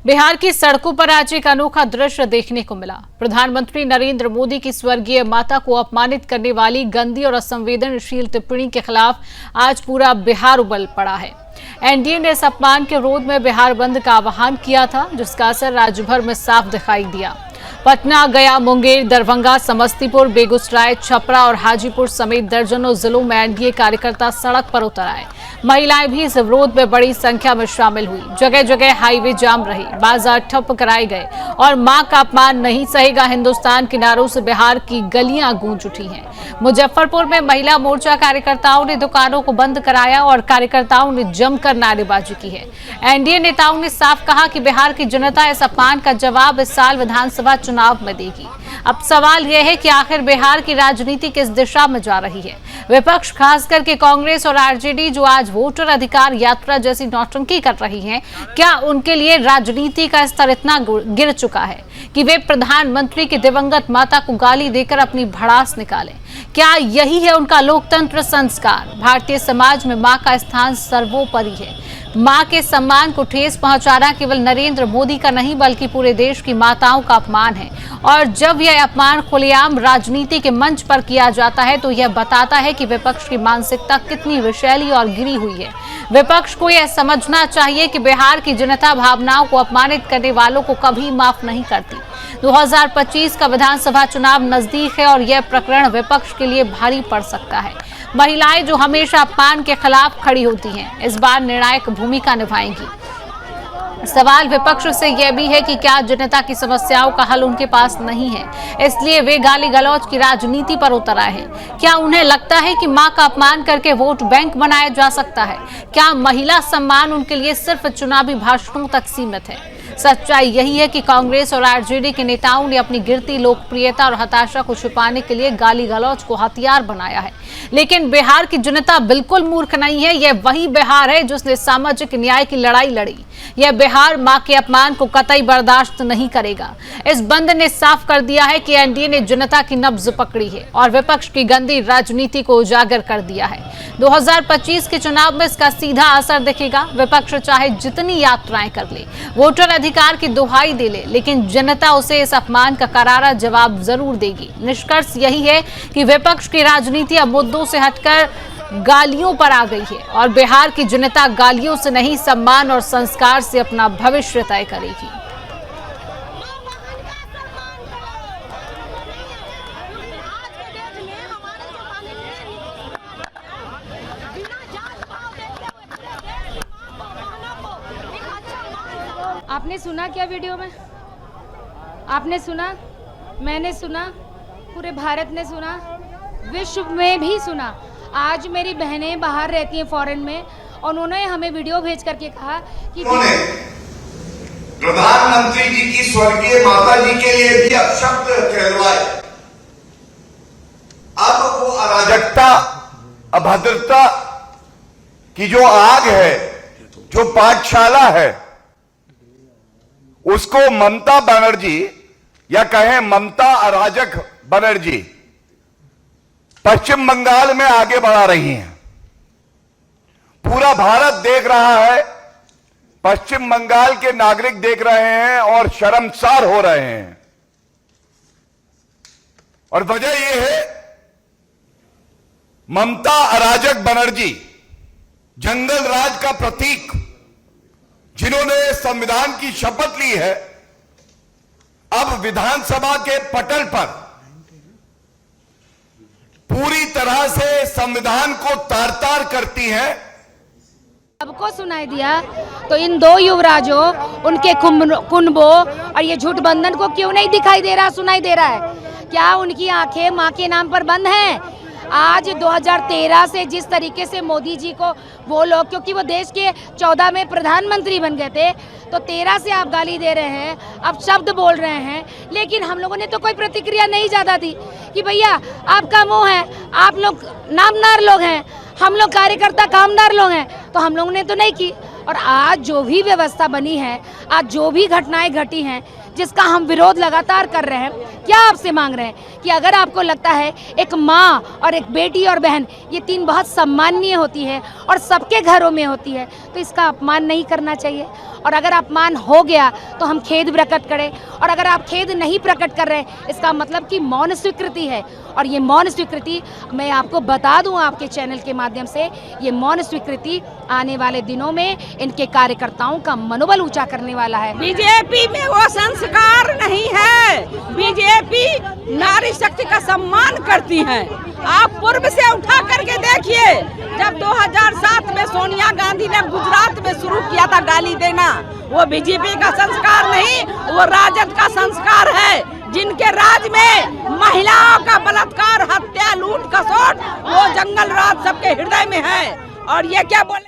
बिहार की सड़कों पर आज एक अनोखा दृश्य देखने को मिला। प्रधानमंत्री नरेंद्र मोदी की स्वर्गीय माता को अपमानित करने वाली गंदी और असंवेदनशील टिप्पणी के खिलाफ आज पूरा बिहार उबल पड़ा है। एनडीए ने इस अपमान के विरोध में बिहार बंद का आह्वान किया था, जिसका असर राज्य भर में साफ दिखाई दिया। पटना, गया, मुंगेर, दरभंगा, समस्तीपुर, बेगूसराय, छपरा और हाजीपुर समेत दर्जनों जिलों में एनडीए कार्यकर्ता सड़क पर उतर आए। महिलाएं भी इस विरोध में बड़ी संख्या में शामिल हुई। जगह जगह हाईवे जाम रहे, बाजार ठप कराए गए और मां का अपमान नहीं सहेगा हिंदुस्तान के नारों से बिहार की गलियां गूंज उठी हैं। मुजफ्फरपुर में महिला मोर्चा कार्यकर्ताओं ने दुकानों को बंद कराया और कार्यकर्ताओं ने जमकर नारेबाजी की है। एनडीए नेताओं ने साफ कहा कि बिहार की जनता इस अपमान का जवाब इस साल विधानसभा चुनाव में देगी। अब सवाल यह है कि आखिर बिहार की राजनीति किस दिशा में जा रही है। विपक्ष, खास करके कांग्रेस और आरजेडी, जो आज वोटर अधिकार यात्रा जैसी नौटंकी कर रही हैं, क्या उनके लिए राजनीति का स्तर इतना गिर चुका है कि वे प्रधानमंत्री की दिवंगत माता को गाली देकर अपनी भड़ास निकालें? क्या यही है उनका लोकतंत्र संस्कार? भारतीय समाज में मां का स्थान सर्वोपरि है। मां के सम्मान को ठेस पहुंचाना केवल नरेंद्र मोदी का नहीं बल्कि पूरे देश की माताओं का अपमान है। और जब यह अपमान खुलेआम राजनीति के मंच पर किया जाता है तो यह बताता है कि विपक्ष की मानसिकता कितनी विषैली और गिरी हुई है। विपक्ष को यह समझना चाहिए कि बिहार की जनता भावनाओं को अपमानित करने वालों को कभी माफ नहीं करती। 2025 का विधानसभा चुनाव नजदीक है और यह प्रकरण विपक्ष के लिए भारी पड़ सकता है। महिलाएं, जो हमेशा अपमान के खिलाफ खड़ी होती हैं, इस बार निर्णायक भूमिका निभाएंगी। सवाल विपक्ष से यह भी है कि क्या जनता की समस्याओं का हल उनके पास नहीं है, इसलिए वे गाली गलौज की राजनीति पर उतर आए हैं? क्या उन्हें लगता है कि मां का अपमान करके वोट बैंक बनाया जा सकता है? क्या महिला सम्मान उनके लिए सिर्फ चुनावी भाषणों तक सीमित है? सच्चाई यही है कि कांग्रेस और आरजेडी के नेताओं ने अपनी गिरती लोकप्रियता और हताशा को छिपाने के लिए गाली गलौज को हथियार बनाया है। लेकिन बिहार की जनता बिल्कुल मूर्ख नहीं है। यह वही बिहार है जिसने सामाजिक न्याय की लड़ाई लड़ी। यह बिहार मां के अपमान को कतई बर्दाश्त नहीं करेगा। इस बंद ने साफ कर दिया है कि एनडीए ने जनता की नब्ज पकड़ी है और विपक्ष की गंदी राजनीति को उजागर कर दिया है। 2025 के चुनाव में इसका सीधा असर दिखेगा। विपक्ष चाहे जितनी यात्राएं कर ले, वोटर अधिकार की दुहाई दे ले, लेकिन जनता उसे इस अपमान का करारा जवाब जरूर देगी। निष्कर्ष यही है कि विपक्ष की राजनीति अब मुद्दों से हटकर गालियों पर आ गई है और बिहार की जनता गालियों से नहीं, सम्मान और संस्कार से अपना भविष्य तय करेगी। आपने सुना क्या वीडियो में? आपने सुना, मैंने सुना, पूरे भारत ने सुना, विश्व में भी सुना। आज मेरी बहनें बाहर रहती हैं फॉरेन में और उन्होंने हमें वीडियो भेज करके कहा कि प्रधानमंत्री जी की स्वर्गीय माता जी के लिए भी अपशब्द कहलवाए। अब वो अराजकता, अभद्रता की जो आग है, जो पाठशाला है, उसको ममता बनर्जी या कहें ममता अराजक बनर्जी पश्चिम बंगाल में आगे बढ़ा रही हैं। पूरा भारत देख रहा है, पश्चिम बंगाल के नागरिक देख रहे हैं और शर्मसार हो रहे हैं। और वजह यह है, ममता अराजक बनर्जी जंगल राज का प्रतीक, जिन्होंने संविधान की शपथ ली है, अब विधानसभा के पटल पर पूरी तरह से संविधान को तार-तार करती हैं। सबको सुनाई दिया तो इन दो युवराजों, उनके कुंभों और ये झूठ बंधन को क्यों नहीं दिखाई दे रहा, सुनाई दे रहा है? क्या उनकी आंखें मां के नाम पर बंद हैं? आज 2013 से जिस तरीके से मोदी जी को वो लोग, क्योंकि वो देश के 14 में प्रधानमंत्री बन गए थे, तो 13 से आप गाली दे रहे हैं, अब शब्द बोल रहे हैं, लेकिन हम लोगों ने तो कोई प्रतिक्रिया नहीं ज़्यादा दी कि भैया आपका मुंह है, आप लोग नामदार लोग हैं, हम लोग कार्यकर्ता कामदार लोग हैं, तो हम लोगों ने तो नहीं की। और आज जो भी व्यवस्था बनी है, आज जो भी घटनाएं घटी हैं, जिसका हम विरोध लगातार कर रहे हैं। क्या आपसे मांग रहे हैं कि अगर आपको लगता है एक माँ और एक बेटी और बहन ये तीन बहुत सम्माननीय होती है और सबके घरों में होती है, तो इसका अपमान नहीं करना चाहिए। और अगर अपमान हो गया तो हम खेद प्रकट करें, और अगर आप खेद नहीं प्रकट कर रहे इसका मतलब कि मौन स्वीकृति है। और ये मौन स्वीकृति मैं आपको बता दूं आपके चैनल के माध्यम से, ये मौन स्वीकृति आने वाले दिनों में इनके कार्यकर्ताओं का मनोबल ऊंचा करने वाला है। बीजेपी में वो संस्कार नहीं है। बीजेपी नारी शक्ति का सम्मान करती है। आप पूर्व से उठा करके देखिए, जब 2007 में सोनिया गांधी ने गुजरात में शुरू किया था गाली देना, वो बीजेपी का संस्कार नहीं, वो राजद का संस्कार है। जिनके राज में महिलाओं का बलात्कार, हत्या, लूट खसोट, वो जंगल राज सबके हृदय में है। और ये क्या बोले